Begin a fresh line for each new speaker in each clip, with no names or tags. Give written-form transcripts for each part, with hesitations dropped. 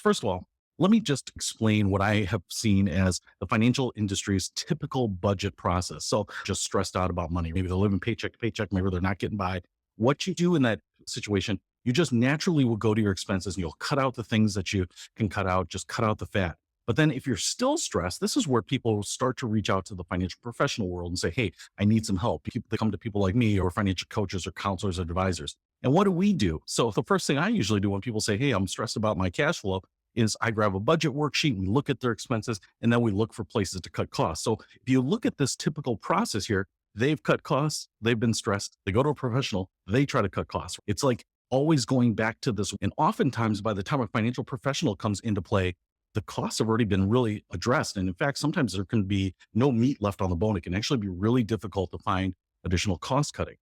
First of all, let me just explain what I have seen as the financial industry's typical budget process. So, just stressed out about money. Maybe they're living paycheck to paycheck. Maybe they're not getting by. What you do in that situation, you just naturally will go to your expenses and you'll cut out the things that you can cut out, just cut out the fat. But then if you're still stressed, this is where people start to reach out to the financial professional world and say, hey, I need some help. They come to people like me or financial coaches or counselors or advisors. And what do we do? So the first thing I usually do when people say, hey, I'm stressed about my cash flow is I grab a budget worksheet, we look at their expenses, and then we look for places to cut costs. So if you look at this typical process here, they've cut costs, they've been stressed, they go to a professional, they try to cut costs. It's like always going back to this. And oftentimes, by the time a financial professional comes into play, the costs have already been really addressed. And in fact, sometimes there can be no meat left on the bone. It can actually be really difficult to find additional cost cutting.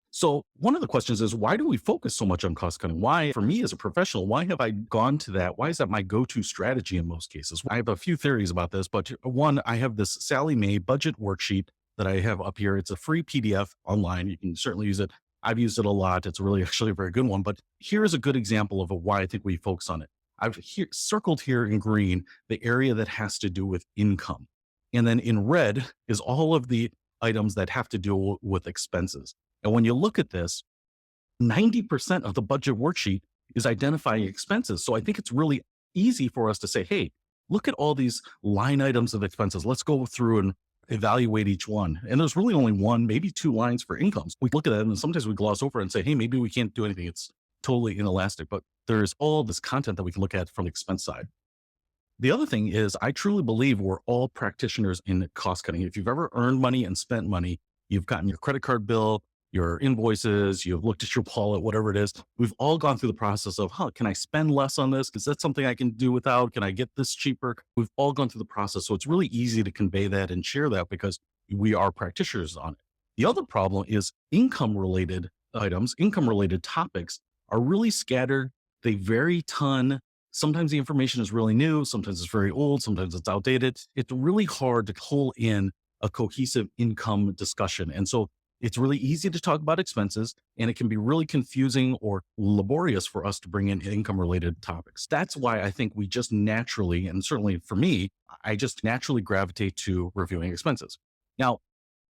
So one of the questions is, why do we focus so much on cost cutting? Why, for me as a professional, why have I gone to that? Why is that my go-to strategy in most cases? I have a few theories about this, but one, I have this Sally Mae budget worksheet that I have up here. It's a free PDF online. You can certainly use it. I've used it a lot. It's really actually a very good one, but here's a good example of why I think we focus on it. I've circled here in green the area that has to do with income. And then in red is all of the items that have to do with expenses. And when you look at this, 90% of the budget worksheet is identifying expenses. So I think it's really easy for us to say, hey, look at all these line items of expenses. Let's go through and evaluate each one. And there's really only one, maybe two lines for incomes. We look at that and sometimes we gloss over it and say, hey, maybe we can't do anything. It's totally inelastic, but there's all this content that we can look at from the expense side. The other thing is I truly believe we're all practitioners in cost cutting. If you've ever earned money and spent money, you've gotten your credit card bill, your invoices, you've looked at your wallet, whatever it is. We've all gone through the process of, can I spend less on this? Is that something I can do without? Can I get this cheaper? We've all gone through the process. So it's really easy to convey that and share that because we are practitioners on it. The other problem is income related items, income related topics are really scattered. They vary a ton. Sometimes the information is really new. Sometimes it's very old. Sometimes it's outdated. It's really hard to pull in a cohesive income discussion. And so it's really easy to talk about expenses, and it can be really confusing or laborious for us to bring in income related topics. That's why I think we just naturally, and certainly for me, I just naturally gravitate to reviewing expenses. Now,